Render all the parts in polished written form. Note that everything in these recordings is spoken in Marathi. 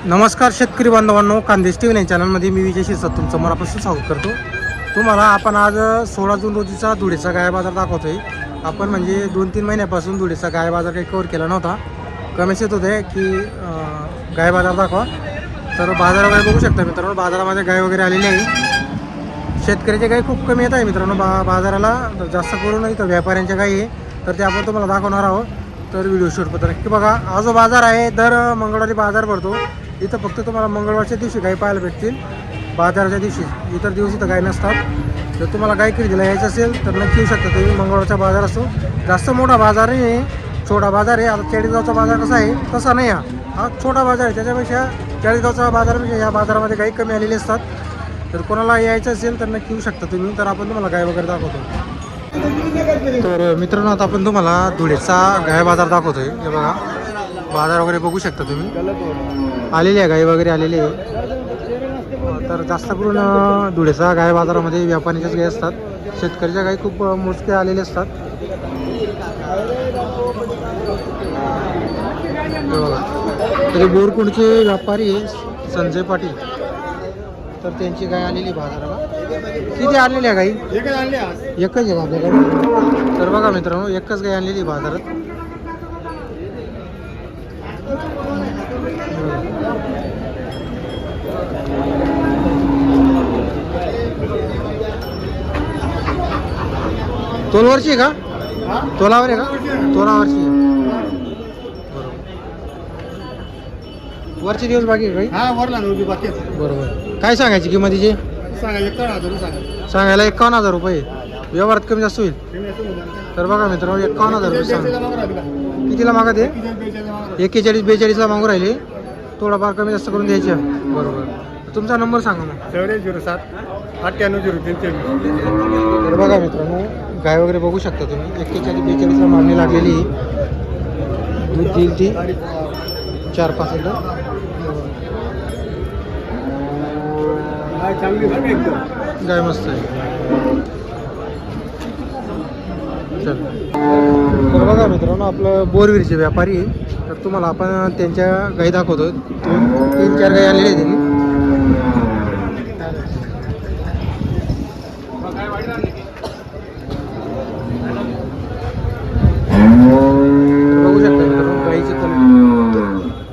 नमस्कार शेतकरी बांधवांनो, खानदेश टीव्ही चॅनलमध्ये मी विजय शिरसाट तुमचं मनापासून स्वागत करतो. तुम्हाला आपण आज 16 जून रोजीचा धुळेचा गाय बाजार दाखवतोय. आपण म्हणजे 2-3 महिन्यापासून धुळेचा गाय बाजार काही कव्हर केला नव्हता. कमेंट्स येत होते की गाय बाजार दाखवा. तर बाजारामध्ये बघू शकता मित्रांनो, बाजारामध्ये गाय वगैरे आलेली आहे. शेतकऱ्याचे गाय खूप कमी येत आहे मित्रांनो बाजाराला. जास्त करून इथं व्यापाऱ्यांच्या गायी आहे, तर ते आपण तुम्हाला दाखवणार आहोत. तर व्हिडिओ शूट पत्र की बघा, हा जो बाजार आहे दर मंगळवारी बाजार भरतो. इथं फक्त तुम्हाला मंगळवारच्या दिवशी गाय पाहायला भेटतील, बाजाराच्या दिवशी. इतर दिवशी तर गाय नसतात. जर तुम्हाला गाय खरेदीला यायचं असेल तर नक्की येऊ शकता. तुम्ही मंगळवारचा बाजार असतो. जास्त मोठा बाजार आहे, छोटा बाजार आहे. आता चाळीसगावचा बाजार कसा आहे तसा नाही, हा छोटा बाजार आहे. त्याच्यापेक्षा चाळीसगावचा बाजार म्हणजे या बाजारामध्ये गाई कमी आलेली असतात. तर कोणाला यायचं असेल तर नक्की येऊ शकता तुम्ही. तर आपण तुम्हाला गाय वगैरे दाखवतो. तर मित्रांनो, आता आपण तुम्हाला धुळेचा गाय बाजार दाखवतोय. हे बघा, बाजार वगैरे बघू शकता तुम्ही. आलेली आहे गाई वगैरे आलेली आहे. तर जास्त करून धुळेचा गाय बाजारामध्ये व्यापाऱ्यांच्याच गाई असतात. शेतकऱ्याच्या गाई खूप मोजके आलेले असतात. हे बघा, तरी बोरकुंडचे व्यापारी संजय पाटील, तर त्यांची गाय आलेली बाजाराला. किती आणलेली आहे गाई? एकच आहे आपल्याकडे. तर बघा मित्रांनो, एकच गाय आणलेली बाजारात. तोलावरची आहे का? तोलावर आहे का? तोलावरची आहे. वरचे दिवस बाकी आहे काही? बरोबर. काय सांगायची किंमत तिची? सांगायला 51,000 रुपये. व्यवहारात कमी जास्त होईल. तर बघा मित्रांनो, 51,000 रुपये सांग. कितीला मागत आहे? 41-42ला मागू राहिले. थोडाफार कमी जास्त करून द्यायचे. बरोबर. तुमचा नंबर सांगा मग. 9407-980323. तर बघा मित्रांनो, गाय वगैरे बघू शकता तुम्ही. 41-42ला मागणी लागलेली. दूध देईल ती 4-5 लिटर. गाय मस्त आहे. चल, तर बघा मित्रांनो, आपलं बोरविरचे व्यापारी आहे. तर तुम्हाला आपण त्यांच्या गाई दाखवतो. 3-4 गाई आलेली आहे त्यांनी. बघू शकता मित्रांनो, गाईची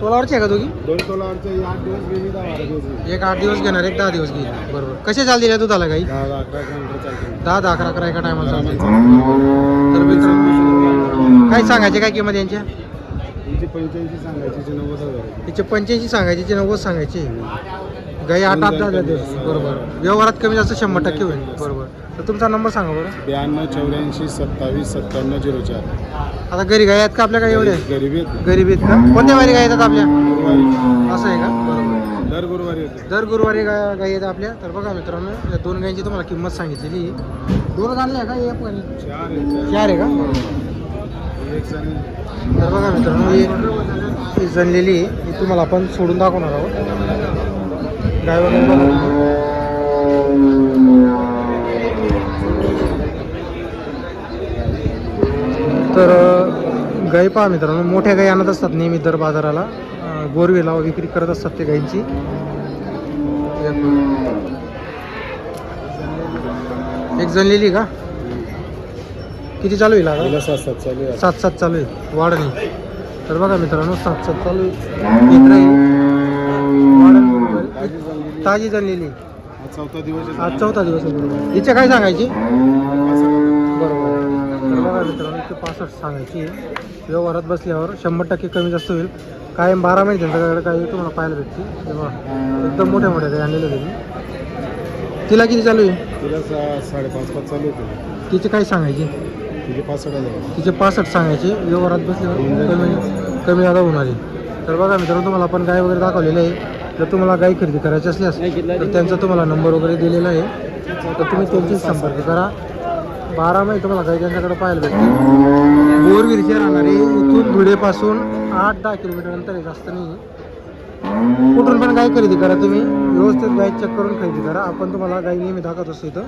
तोलावरची आहे का दोघी? 2 तोलावरचे 8 दिवस गेली, 10 दिवस. एक 8 दिवस घेणार, एक 10 दिवस घेईल. बरोबर. कसे चाल दिल्या दुधाला गाई? 10-11 एका टायमाला चालते. तर मित्रांनो, काय सांगायचे काय किंमत यांच्या? 85 सांगायची, 90,000. तिचे 85 सांगायचे, 90 सांगायचे. गाई 8-10 दिवस. बरोबर. व्यवहारात कमी जास्त 100% होईल. बरोबर. तर तुमचा नंबर सांगा बरं. 92-84-27-57-04. आता घरी गाय आहेत का आपल्या काय एवढे? गरीबी आहेत. गरीब आहेत का? कोणत्या वारी गाय येतात आपल्या? गुरुवारी. असं आहे का? बरोबर. दर गुरुवारी येते. दर गुरुवारी गाय येतात आपल्या. तर बघा मित्रांनो, या 2 गायींची तुम्हाला किंमत सांगितलेली. 2 आणल्या का? 4 आहे का? एक जण. तर बघा मित्रांनो, ही जनलेली ही तुम्हाला आपण सोडून दाखवणार आहोत. गाय वगैरे बघा. तर गाई पहा मित्रांनो, मोठ्या गाई आणत असतात नेहमी दर बाजाराला. बोरवेला विक्री करत असतात ते गाईंची. एक जनलेली का? किती चालू आहे? 7-7 चालू आहे. 7-7 चालू आहे, वाढ नाही. तर बघा मित्रांनो, 7-7 चालू आहे. एक राहील ताजी जनलेली. आज 4था दिवस आहे. आज 4था दिवस आहे. बरोबर. हिचे काय सांगायची? बरोबर. तर बघा मित्रांनो, इथे 65 सांगायची. व्यवहारात बसल्यावर 100% कमी जास्त होईल. कायम 12 महिने त्यांच्याकडे काही तुम्हाला पाहायला भेटते. तेव्हा एकदम मोठ्या काही आणलेलं त्यांनी. तिला किती चालू आहे? तिला 5.5 चालू होते. तिचे काय सांगायची? तिचे 65,000. तिचे 65 सांगायचे. व्यवहारात बसल्यावर कमी जादा होणार आहे. तर बघा मित्रांनो, तुम्हाला आपण गाय वगैरे दाखवलेलं आहे. जर तुम्हाला गाय खरेदी करायची असल्यास तर त्यांचा तुम्हाला नंबर वगैरे दिलेला आहे. तर तुम्ही त्यांची संपर्क करा. 12 महिने तुम्हाला गाय त्यांच्याकडे पाहायला भेटते. बोरविरचे राहणारे इथून धुळेपासून 8-10 किलोमीटर अंतर आहे, जास्त नाही. कुठून पण गाय खरेदी करा तुम्ही. व्यवस्थित गाय चेक करून खरेदी करा. आपण तुम्हाला गाय नेहमी दाखवत असतो इथं.